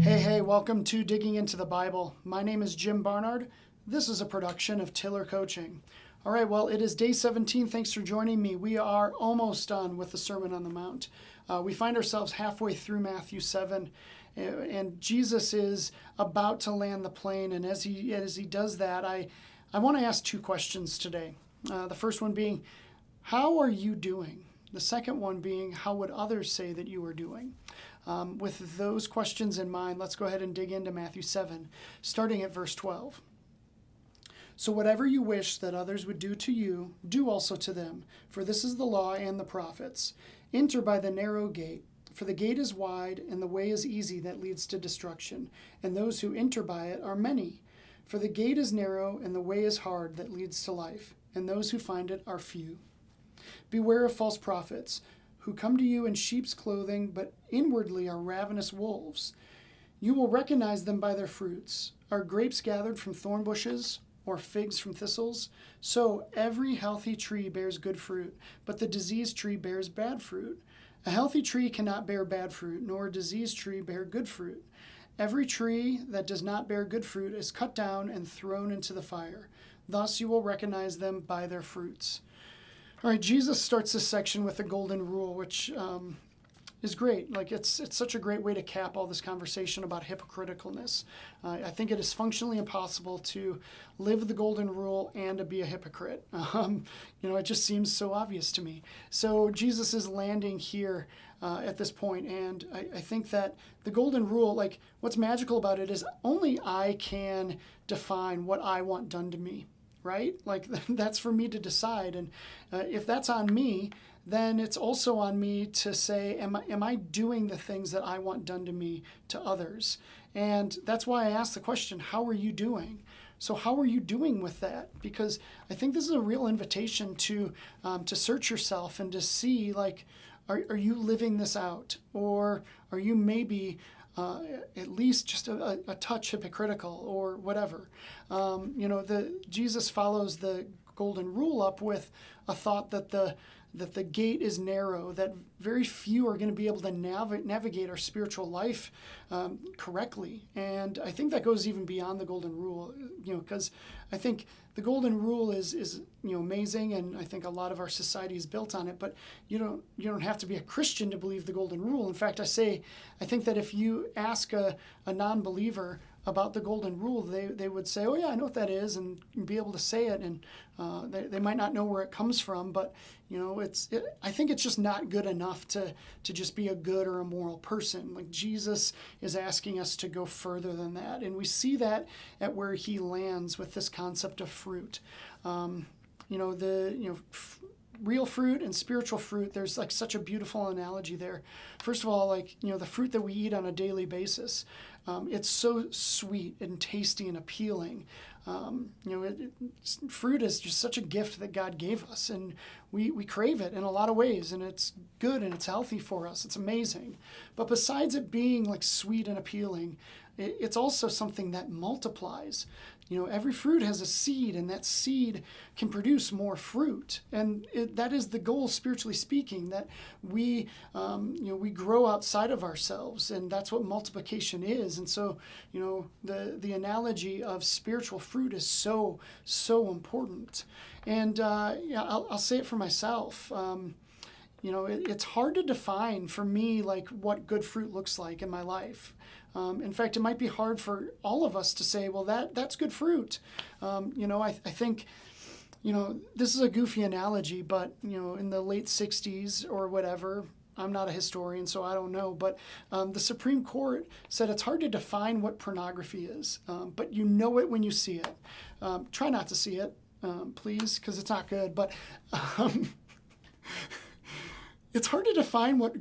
Hey, welcome to Digging into the Bible. My name is Jim Barnard. This is a production of Tiller Coaching. All right, well, it is day 17. Thanks for joining me. We are almost done with the Sermon on the Mount. We find ourselves halfway through Matthew 7, and Jesus is about to land the plane. And as he does that, I want to ask two questions today. The first one being, how are you doing? The second one being, how would others say that you are doing? With those questions in mind, let's go ahead and dig into Matthew 7, starting at verse 12. So whatever you wish that others would do to you, do also to them, for this is the law and the prophets. Enter by the narrow gate, for the gate is wide and the way is easy that leads to destruction, and those who enter by it are many. For the gate is narrow and the way is hard that leads to life, and those who find it are few. Beware of false prophets, who come to you in sheep's clothing, but inwardly are ravenous wolves. You will recognize them by their fruits. Are grapes gathered from thorn bushes, or figs from thistles? So every healthy tree bears good fruit, but the diseased tree bears bad fruit. A healthy tree cannot bear bad fruit, nor a diseased tree bear good fruit. Every tree that does not bear good fruit is cut down and thrown into the fire. Thus you will recognize them by their fruits. All right, Jesus starts this section with the golden rule, which is great. Like it's such a great way to cap all this conversation about hypocriticalness. I think it is functionally impossible to live the golden rule and to be a hypocrite. It just seems so obvious to me. So Jesus is landing here at this point, and I think that the golden rule, like what's magical about it is only I can define what I want done to me. Right? Like that's for me to decide. And if that's on me, then it's also on me to say, am I doing the things that I want done to me to others? And that's why I asked the question, how are you doing? So how are you doing with that? Because I think this is a real invitation to search yourself and to see, like, are you living this out? Or are you maybe at least just a touch hypocritical or whatever. Jesus follows the golden rule up with a thought that the gate is narrow, that very few are going to be able to navigate our spiritual life correctly. And I think that goes even beyond the golden rule, because I think the golden rule is amazing, and I think a lot of our society is built on it, but you don't have to be a Christian to believe the golden rule. In fact, I think that if you ask a non-believer about the golden rule, they would say, oh yeah, I know what that is, and be able to say it, and they might not know where it comes from, but I think it's just not good enough to just be a good or a moral person. Like Jesus is asking us to go further than that, and we see that at where he lands with this concept of fruit. Real fruit and spiritual fruit, there's like such a beautiful analogy there. First of all, the fruit that we eat on a daily basis, it's so sweet and tasty and appealing. Fruit is just such a gift that God gave us, and we crave it in a lot of ways, and it's good and it's healthy for us. It's amazing. But besides it being like sweet and appealing, it's also something that multiplies. Every fruit has a seed, and that seed can produce more fruit. And that is the goal, spiritually speaking, that we grow outside of ourselves, and that's what multiplication is. And so, the analogy of spiritual fruit is so, so important. And I'll say it for myself. It's hard to define for me, like what good fruit looks like in my life. In fact, it might be hard for all of us to say, well, that's good fruit. I think, this is a goofy analogy, but, in the late 60s or whatever, I'm not a historian, so I don't know, but the Supreme Court said it's hard to define what pornography is, but you know it when you see it. Try not to see it, please, because it's not good, but it's hard to define what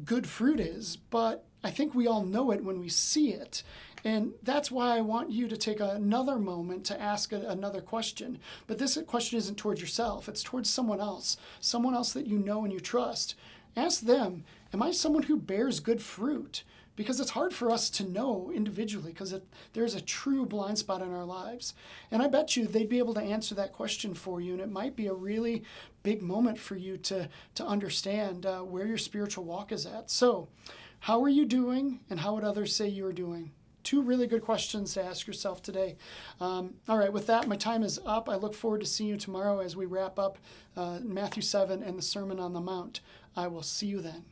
good fruit is, but I think we all know it when we see it. And that's why I want you to take another moment to ask another question. But this question isn't towards yourself. It's towards someone else that you know and you trust. Ask them, am I someone who bears good fruit? Because it's hard for us to know individually, because there's a true blind spot in our lives. And I bet you they'd be able to answer that question for you, and it might be a really big moment for you to understand where your spiritual walk is at. So How are you doing, and how would others say you're doing? Two really good questions to ask yourself today. All right, with that, my time is up. I look forward to seeing you tomorrow as we wrap up Matthew 7 and the Sermon on the Mount. I will see you then.